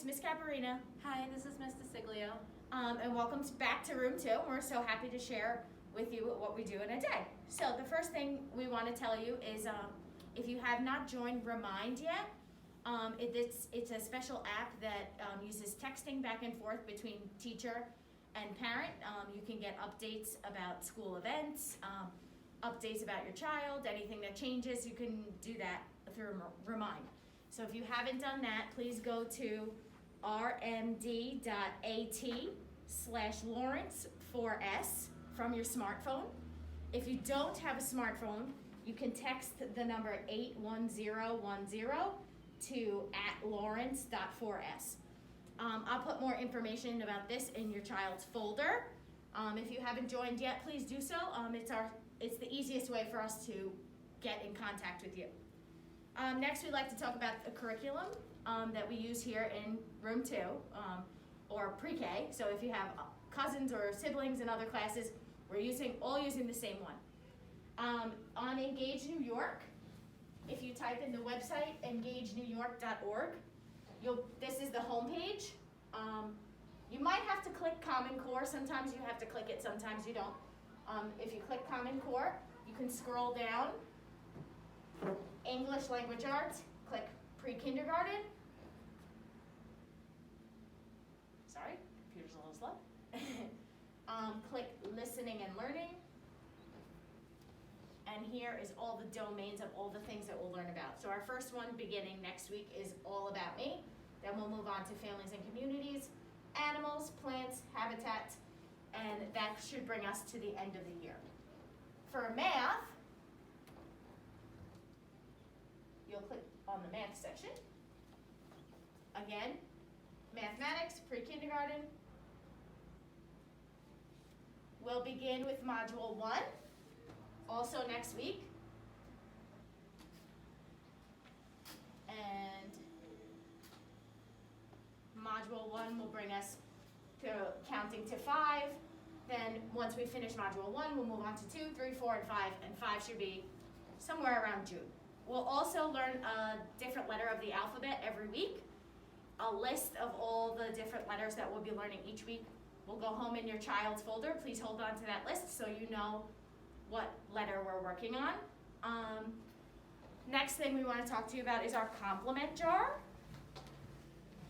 it's Miss Caporina. Hi, this is Miss DiCeglio. And welcome back to room 2. We're so happy to share with you what we do in a day. So the first thing we want to tell you is if you have not joined Remind yet, it's a special app that uses texting back and forth between teacher and parent. You can get updates about school events, updates about your child, anything that changes, you can do that through Remind. So if you haven't done that, please go to rmd.at/Lawrence4S from your smartphone. If you don't have a smartphone, you can text the number 81010 to @Lawrence.4S. I'll put more information about this in your child's folder. If you haven't joined yet, please do so. It's the easiest way for us to get in contact with you. Next, we'd like to talk about the curriculum that we use here in room 2, or pre-K. So if you have cousins or siblings in other classes, we're all using the same one. On Engage New York, if you type in the website engagenewyork.org, this is the homepage. You might have to click Common Core. Sometimes you have to click it, sometimes you don't. If you click Common Core, you can scroll down. English Language Arts, click Pre-Kindergarten. Sorry, computer's a little slow. Click Listening and Learning. And here is all the domains of all the things that we'll learn about. So our first one beginning next week is all about me. Then we'll move on to families and communities, animals, plants, habitats, and that should bring us to the end of the year. For math, you'll click on the math section. Again, mathematics, pre-kindergarten. We'll begin with module 1, also next week. And module 1 will bring us to counting to 5. Then once we finish module 1, we'll move on to 2, 3, 4, and 5, and 5 should be somewhere around June. We'll also learn a different letter of the alphabet every week, a list of all the different letters that we'll be learning each week. Will go home in your child's folder. Please hold on to that list so you know what letter we're working on. Next thing we want to talk to you about is our compliment jar.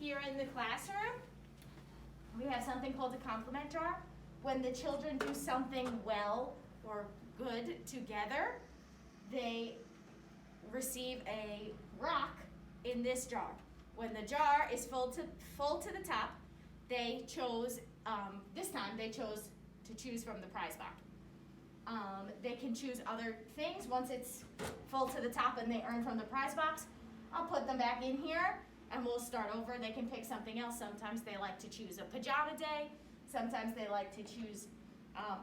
Here in the classroom, we have something called a compliment jar. When the children do something well or good together, they receive a rock in this jar. When the jar is full to the top, they chose, this time they chose to choose from the prize box. They can choose other things once it's full to the top and they earn from the prize box. I'll put them back in here and we'll start over. They can pick something else. Sometimes they like to choose a pajama day. Sometimes they like to choose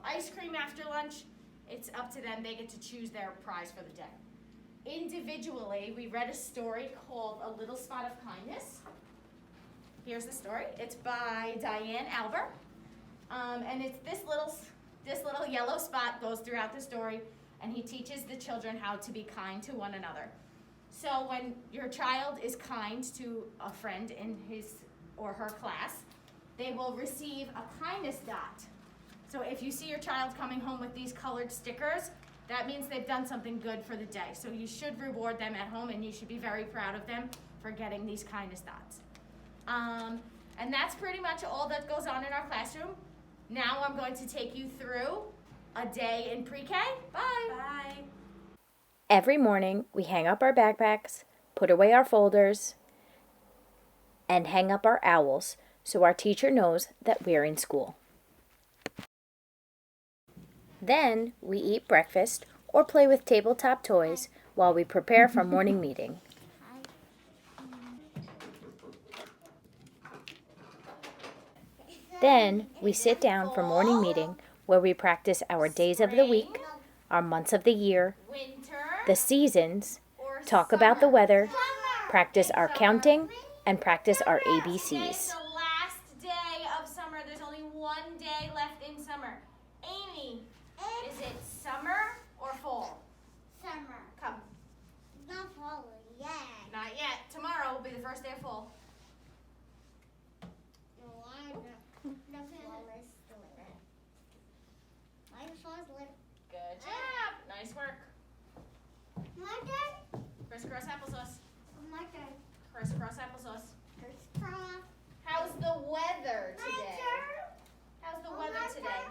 ice cream after lunch. It's up to them. They get to choose their prize for the day. Individually, we read a story called A Little Spot of Kindness. Here's the story. It's by Diane Albert. And it's this little yellow spot goes throughout the story, and he teaches the children how to be kind to one another. So when your child is kind to a friend in his or her class, they will receive a kindness dot. So if you see your child coming home with these colored stickers, that means they've done something good for the day. So you should reward them at home, and you should be very proud of them for getting these kindness dots. And that's pretty much all that goes on in our classroom. Now I'm going to take you through a day in pre-K. Bye. Bye. Every morning, we hang up our backpacks, put away our folders, and hang up our owls so our teacher knows that we're in school. Then we eat breakfast or play with tabletop toys while we prepare for morning meeting. Then we sit down for morning meeting where we practice our days of the week, our months of the year, the seasons, talk about the weather, practice our counting, and practice our ABCs. It's the last day of summer. There's only one day left in summer. Amy, is it summer or fall? Summer. Come. Not fall yet. Not yet. Tomorrow will be the first day of fall. Crisscross applesauce. How's the weather today? How's the weather today?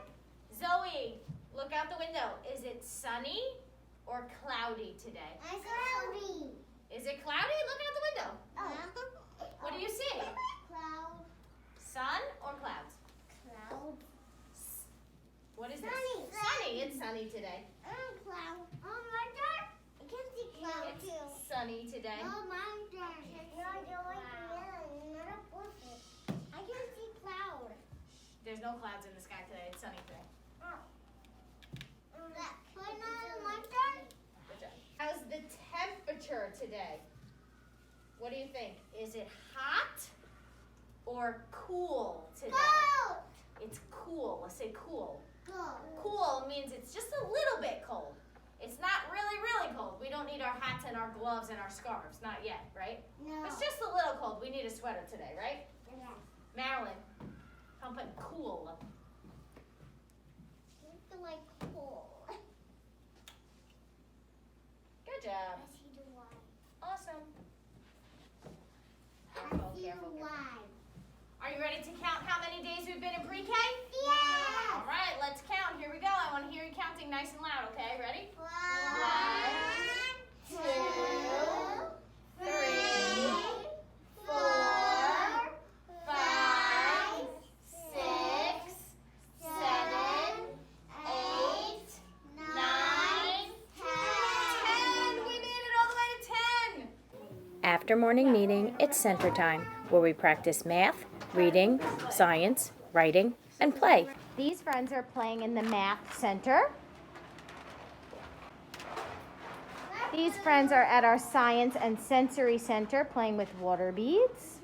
Zoe, look out the window. Is it sunny or cloudy today? Cloudy. Is it cloudy? Look out the window. What do you see? Cloud. Sun or clouds? Cloud. What is Sunny. this? Sunny. It's sunny today. Cloud. Oh, my turn. I can see cloud It's too. sunny today. No, my turn. No, you're like not a person. I can see cloud. There's no clouds in the sky today. It's sunny today. My turn. Good job. How's the temperature today? What do you think? Is it hot or cool today? Cold. It's cool. Let's say cool. Cold. Cool means it's just a little bit cold. It's not really, really cold. We don't need our hats and our gloves and our scarves. Not yet, right? No. It's just a little cold. We need a sweater today, right? Yes. Marilyn, I'm putting cool. It's like cool. Good job. I see the Y. Awesome. I Careful, see careful, the careful. Y. Are you ready to count how many days we've been in pre-K? Yes. All right, let's count. Here we go. I want to hear you counting nice and loud, okay? Ready? 1, 2, 3, 4, 5, 6, 7, 8, 9, 10. We made it all the way to 10. After morning meeting, it's center time, where we practice math, reading, science, writing, and play. These friends are playing in the math center. These friends are at our science and sensory center playing with water beads.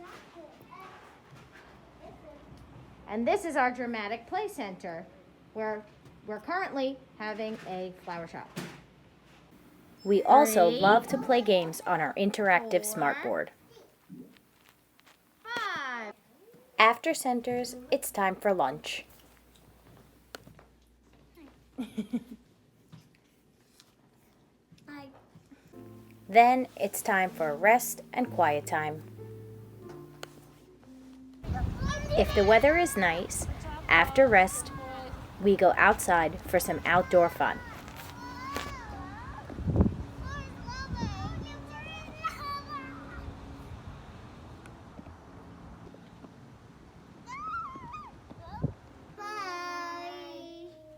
And this is our dramatic play center, where we're currently having a flower shop. We also 3, love to play games on our interactive 4, smartboard. 5. After centers, it's time for lunch. Then it's time for rest and quiet time. If the weather is nice, after rest, we go outside for some outdoor fun.